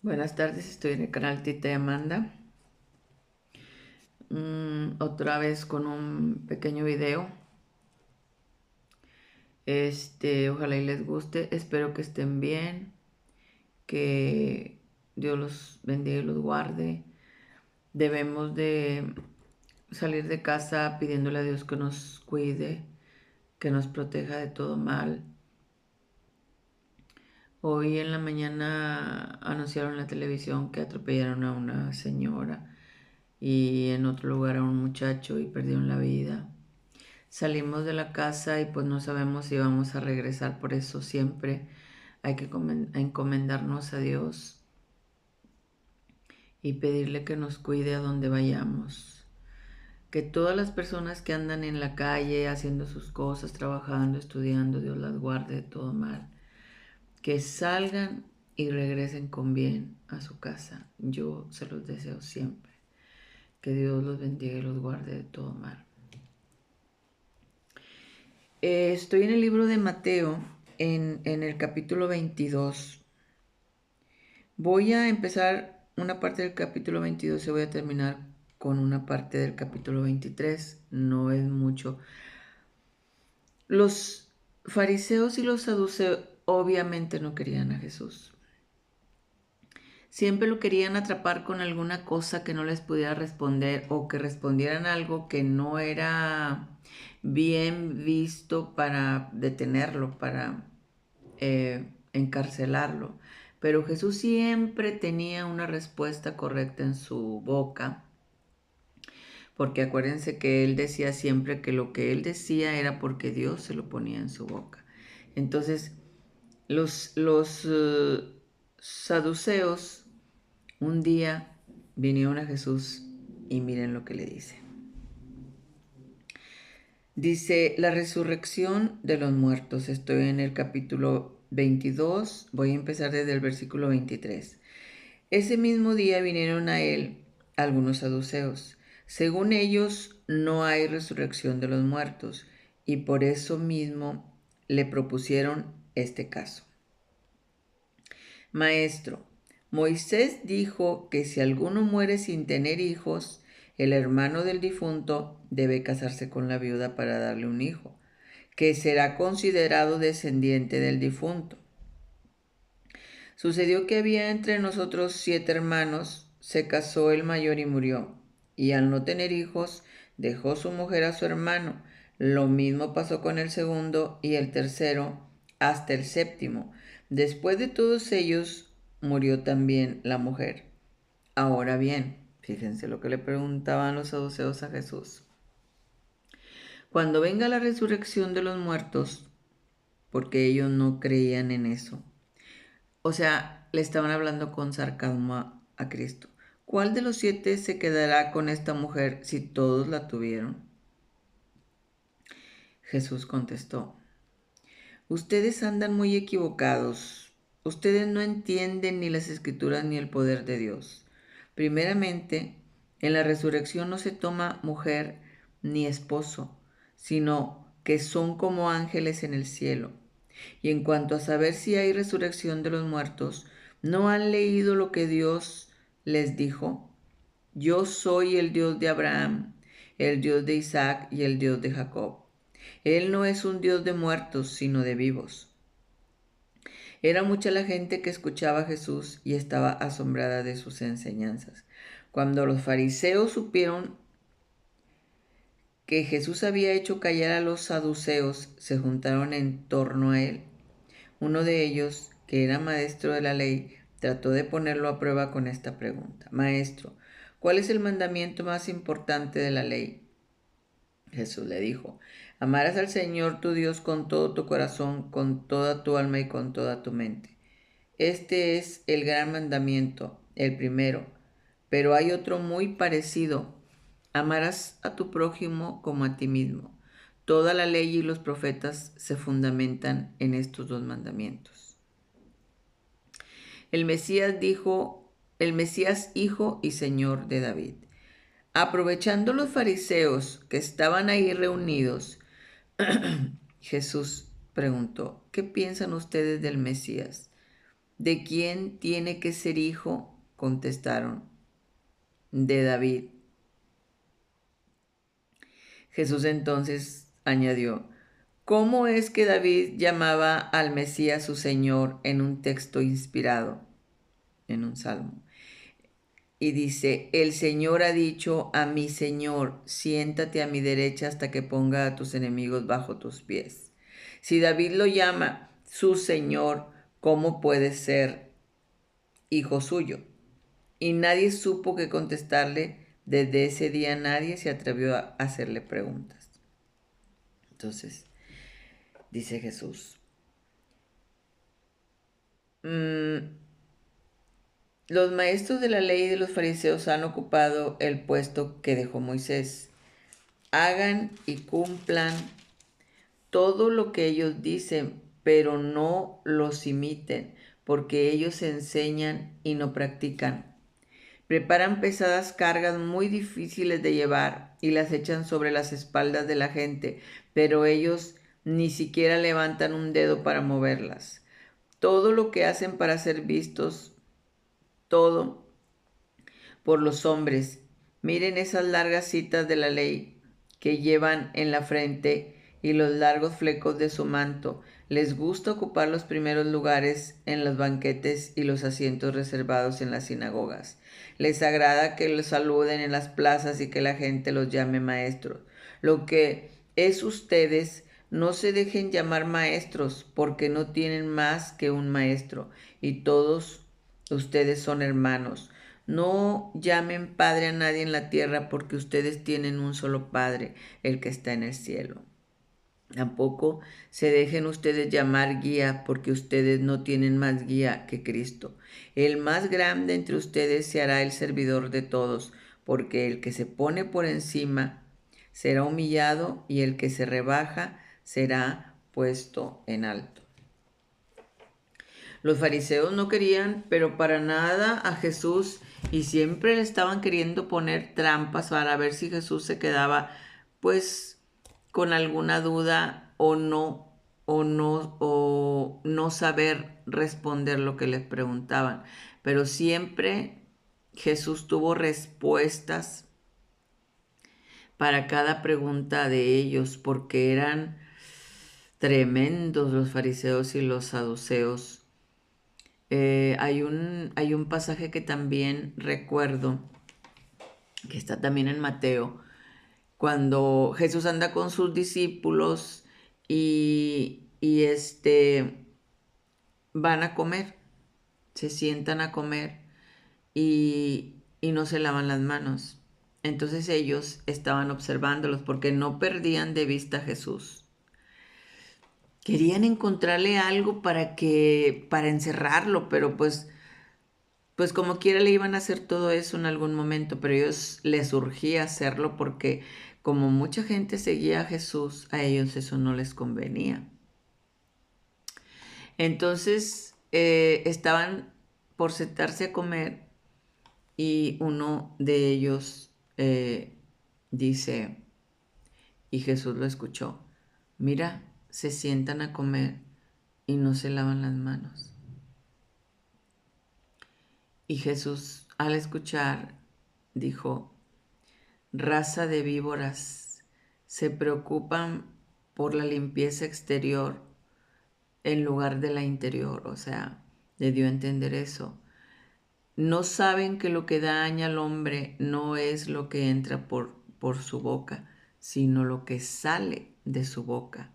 Buenas tardes, estoy en el canal Tita y Amanda. Otra vez con un pequeño video. Ojalá y les guste. Espero que estén bien. Que Dios los bendiga y los guarde. Debemos de salir de casa pidiéndole a Dios que nos cuide, que nos proteja de todo mal. Hoy en la mañana anunciaron en la televisión que atropellaron a una señora y en otro lugar a un muchacho y perdieron la vida. Salimos de la casa y pues no sabemos si vamos a regresar, por eso siempre hay que encomendarnos a Dios y pedirle que nos cuide a donde vayamos. Que todas las personas que andan en la calle haciendo sus cosas, trabajando, estudiando, Dios las guarde de todo mal. Que salgan y regresen con bien a su casa. Yo se los deseo siempre. Que Dios los bendiga y los guarde de todo mal. Estoy en el libro de Mateo, en el capítulo 22. Voy a empezar una parte del capítulo 22 y voy a terminar con una parte del capítulo 23. No es mucho. Los fariseos y los saduceos obviamente no querían a Jesús. Siempre lo querían atrapar con alguna cosa que no les pudiera responder o que respondieran algo que no era bien visto para detenerlo, para encarcelarlo. Pero Jesús siempre tenía una respuesta correcta en su boca, porque acuérdense que él decía siempre que lo que él decía era porque Dios se lo ponía en su boca. Entonces, los saduceos un día vinieron a Jesús y miren lo que le dice. Dice, la resurrección de los muertos. Estoy en el capítulo 22, voy a empezar desde el versículo 23. Ese mismo día vinieron a él algunos saduceos. Según ellos, no hay resurrección de los muertos, y por eso mismo le propusieron este caso. Maestro, Moisés dijo que si alguno muere sin tener hijos, el hermano del difunto debe casarse con la viuda para darle un hijo, que será considerado descendiente del difunto. Sucedió que había entre nosotros 7 hermanos, se casó el mayor y murió, y al no tener hijos, dejó su mujer a su hermano. Lo mismo pasó con el segundo y el tercero, hasta el séptimo. Después de todos ellos, murió también la mujer. Ahora bien, fíjense lo que le preguntaban los saduceos a Jesús. Cuando venga la resurrección de los muertos, porque ellos no creían en eso. O sea, le estaban hablando con sarcasmo a Cristo. ¿Cuál de los 7 se quedará con esta mujer si todos la tuvieron? Jesús contestó, ustedes andan muy equivocados. Ustedes no entienden ni las escrituras ni el poder de Dios. Primeramente, en la resurrección no se toma mujer ni esposo, sino que son como ángeles en el cielo. Y en cuanto a saber si hay resurrección de los muertos, ¿no han leído lo que Dios les dijo? Yo soy el Dios de Abraham, el Dios de Isaac y el Dios de Jacob. Él no es un Dios de muertos, sino de vivos. Era mucha la gente que escuchaba a Jesús y estaba asombrada de sus enseñanzas. Cuando los fariseos supieron que Jesús había hecho callar a los saduceos, se juntaron en torno a él. Uno de ellos, que era maestro de la ley, trató de ponerlo a prueba con esta pregunta. Maestro, ¿cuál es el mandamiento más importante de la ley? Jesús le dijo, amarás al Señor tu Dios con todo tu corazón, con toda tu alma y con toda tu mente. Este es el gran mandamiento, el primero, pero hay otro muy parecido. Amarás a tu prójimo como a ti mismo. Toda la ley y los profetas se fundamentan en estos 2 mandamientos. El Mesías hijo y señor de David. Aprovechando los fariseos que estaban ahí reunidos, Jesús preguntó, ¿qué piensan ustedes del Mesías? ¿De quién tiene que ser hijo? Contestaron, de David. Jesús entonces añadió, ¿cómo es que David llamaba al Mesías su Señor en un texto inspirado, en un salmo? Y dice, el Señor ha dicho a mi Señor, siéntate a mi derecha hasta que ponga a tus enemigos bajo tus pies. Si David lo llama su Señor, ¿cómo puede ser hijo suyo? Y nadie supo qué contestarle. Desde ese día nadie se atrevió a hacerle preguntas. Entonces, dice Jesús, los maestros de la ley y de los fariseos han ocupado el puesto que dejó Moisés. Hagan y cumplan todo lo que ellos dicen, pero no los imiten, porque ellos enseñan y no practican. Preparan pesadas cargas muy difíciles de llevar y las echan sobre las espaldas de la gente, pero ellos ni siquiera levantan un dedo para moverlas. Todo lo que hacen para ser vistos, todo por los hombres. Miren esas largas citas de la ley que llevan en la frente y los largos flecos de su manto. Les gusta ocupar los primeros lugares en los banquetes y los asientos reservados en las sinagogas. Les agrada que los saluden en las plazas y que la gente los llame maestros. Lo que es ustedes, no se dejen llamar maestros, porque no tienen más que un maestro, y todos ustedes son hermanos. No llamen padre a nadie en la tierra, porque ustedes tienen un solo Padre, el que está en el cielo. Tampoco se dejen ustedes llamar guía, porque ustedes no tienen más guía que Cristo. El más grande entre ustedes se hará el servidor de todos, porque el que se pone por encima será humillado, y el que se rebaja será puesto en alto. Los fariseos no querían, pero para nada, a Jesús, y siempre le estaban queriendo poner trampas para ver si Jesús se quedaba pues con alguna duda o no saber responder lo que les preguntaban. Pero siempre Jesús tuvo respuestas para cada pregunta de ellos, porque eran tremendos los fariseos y los saduceos. Hay un pasaje que también recuerdo, que está también en Mateo, cuando Jesús anda con sus discípulos y van a comer, se sientan a comer y no se lavan las manos. Entonces ellos estaban observándolos porque no perdían de vista a Jesús. Querían encontrarle algo para encerrarlo, pero pues como quiera le iban a hacer todo eso en algún momento, pero a ellos les urgía hacerlo porque como mucha gente seguía a Jesús, a ellos eso no les convenía. Entonces estaban por sentarse a comer y uno de ellos dice, y Jesús lo escuchó, mira, se sientan a comer y no se lavan las manos. Y Jesús, al escuchar, dijo, raza de víboras, se preocupan por la limpieza exterior en lugar de la interior. O sea, le dio a entender eso. No saben que lo que daña al hombre no es lo que entra por su boca, sino lo que sale de su boca.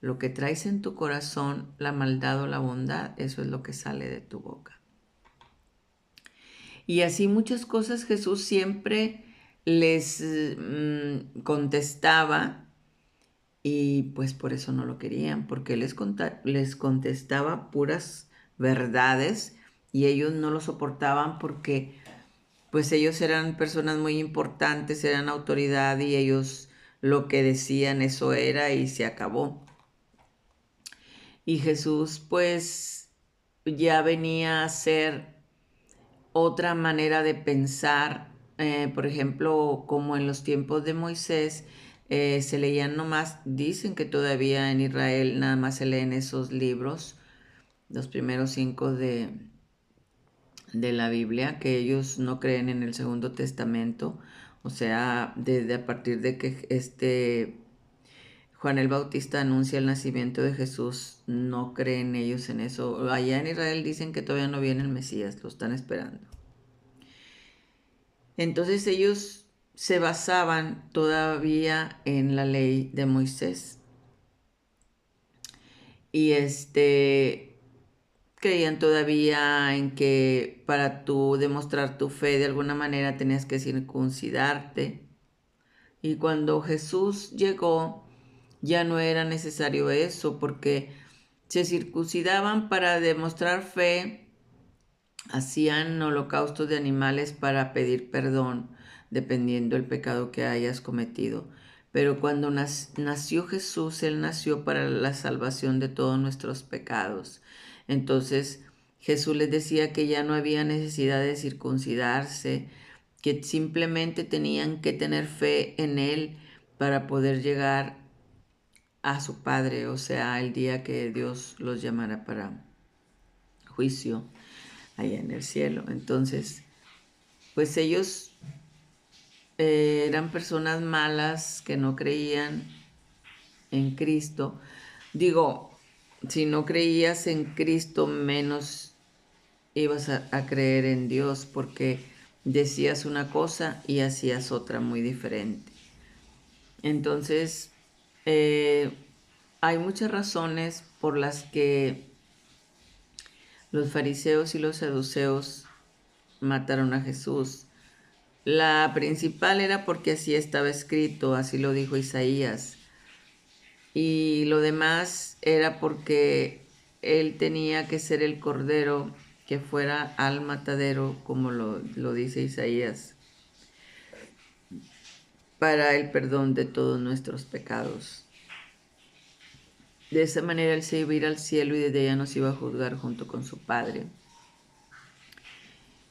Lo que traes en tu corazón, la maldad o la bondad, eso es lo que sale de tu boca. Y así muchas cosas Jesús siempre les contestaba, y pues por eso no lo querían, porque les contestaba puras verdades y ellos no lo soportaban porque pues ellos eran personas muy importantes, eran autoridad y ellos lo que decían eso era y se acabó. Y Jesús pues ya venía a ser otra manera de pensar, por ejemplo, como en los tiempos de Moisés, se leían nomás, dicen que todavía en Israel nada más se leen esos libros, los primeros 5 de la Biblia, que ellos no creen en el Segundo Testamento, o sea, desde a partir de que Juan el Bautista anuncia el nacimiento de Jesús, no creen ellos en eso. Allá en Israel dicen que todavía no viene el Mesías, lo están esperando. Entonces ellos se basaban todavía en la ley de Moisés. Y creían todavía en que para tú demostrar tu fe de alguna manera tenías que circuncidarte. Y cuando Jesús llegó, ya no era necesario eso, porque se circuncidaban para demostrar fe, hacían holocaustos de animales para pedir perdón, dependiendo del pecado que hayas cometido. Pero cuando nació Jesús, Él nació para la salvación de todos nuestros pecados. Entonces Jesús les decía que ya no había necesidad de circuncidarse, que simplemente tenían que tener fe en Él para poder llegar a su Padre, o sea, el día que Dios los llamara para juicio allá en el cielo. Entonces, pues ellos eran personas malas que no creían en Cristo. Digo, si no creías en Cristo, menos ibas a creer en Dios, porque decías una cosa y hacías otra muy diferente. Entonces, hay muchas razones por las que los fariseos y los saduceos mataron a Jesús. La principal era porque así estaba escrito, así lo dijo Isaías. Y lo demás era porque él tenía que ser el cordero que fuera al matadero, como lo dice Isaías, para el perdón de todos nuestros pecados. De esa manera él se iba a ir al cielo y desde allá nos iba a juzgar junto con su Padre.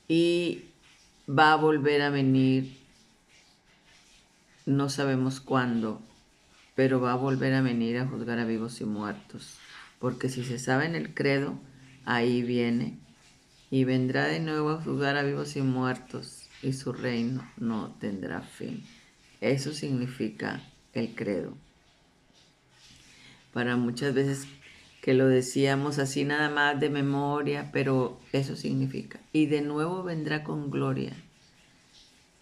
Y va a volver a venir, no sabemos cuándo, pero va a volver a venir a juzgar a vivos y muertos. Porque si se sabe en el credo, ahí viene y vendrá de nuevo a juzgar a vivos y muertos, y su reino no tendrá fin. Eso significa el credo. Para muchas veces que lo decíamos así nada más de memoria, pero eso significa. Y de nuevo vendrá con gloria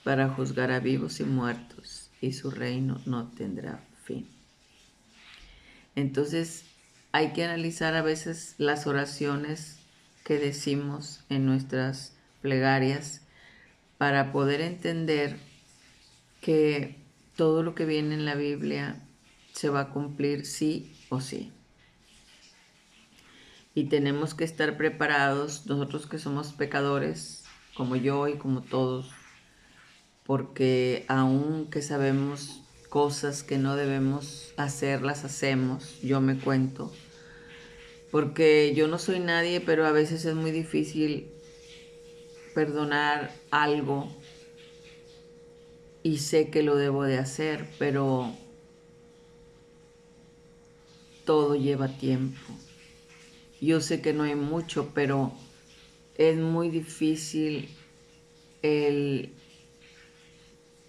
para juzgar a vivos y muertos, y su reino no tendrá fin. Entonces hay que analizar a veces las oraciones que decimos en nuestras plegarias para poder entender que todo lo que viene en la Biblia se va a cumplir sí o sí. Y tenemos que estar preparados, nosotros que somos pecadores, como yo y como todos, porque aunque sabemos cosas que no debemos hacer, las hacemos, yo me cuento, porque yo no soy nadie, pero a veces es muy difícil perdonar algo y sé que lo debo de hacer, pero todo lleva tiempo. Yo sé que no hay mucho, pero es muy difícil el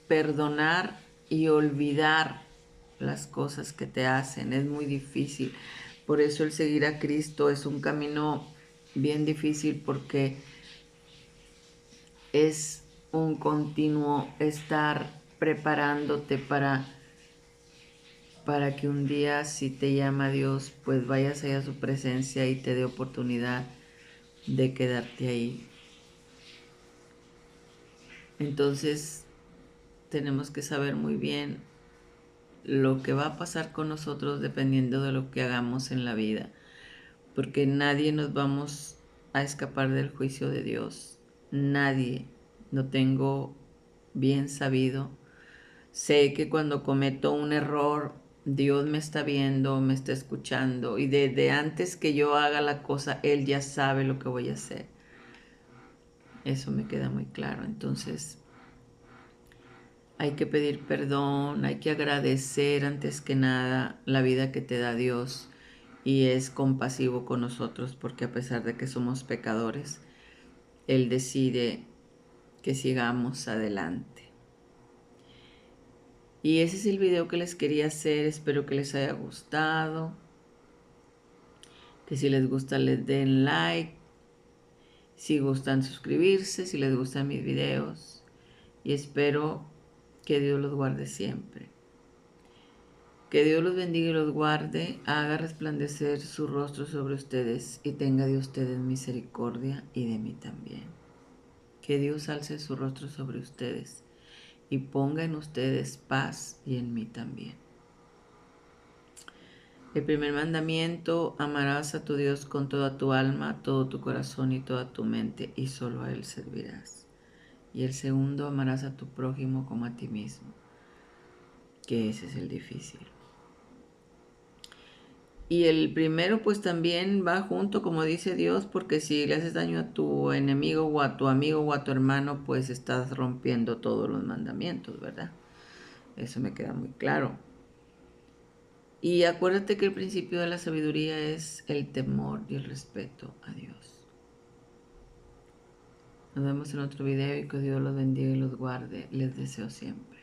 perdonar y olvidar las cosas que te hacen. Es muy difícil. Por eso el seguir a Cristo es un camino bien difícil, porque es un continuo estar preparándote para que un día, si te llama Dios, pues vayas allá a su presencia y te dé oportunidad de quedarte ahí. Entonces tenemos que saber muy bien lo que va a pasar con nosotros dependiendo de lo que hagamos en la vida, porque nadie nos vamos a escapar del juicio de Dios. Nadie. Lo tengo bien sabido. Sé que cuando cometo un error, Dios me está viendo, me está escuchando, y desde antes que yo haga la cosa, Él ya sabe lo que voy a hacer. Eso me queda muy claro. Entonces hay que pedir perdón, hay que agradecer antes que nada la vida que te da Dios, y es compasivo con nosotros porque a pesar de que somos pecadores, Él decide que sigamos adelante. Y ese es el video que les quería hacer, espero que les haya gustado, que si les gusta les den like, si gustan suscribirse, si les gustan mis videos, y espero que Dios los guarde siempre. Que Dios los bendiga y los guarde, haga resplandecer su rostro sobre ustedes y tenga de ustedes misericordia y de mí también. Que Dios alce su rostro sobre ustedes y ponga en ustedes paz y en mí también. El primer mandamiento: amarás a tu Dios con toda tu alma, todo tu corazón y toda tu mente, y solo a Él servirás. Y el segundo: amarás a tu prójimo como a ti mismo, que ese es el difícil. Y el primero pues también va junto, como dice Dios, porque si le haces daño a tu enemigo o a tu amigo o a tu hermano, pues estás rompiendo todos los mandamientos, ¿verdad? Eso me queda muy claro. Y acuérdate que el principio de la sabiduría es el temor y el respeto a Dios. Nos vemos en otro video y que Dios los bendiga y los guarde. Les deseo siempre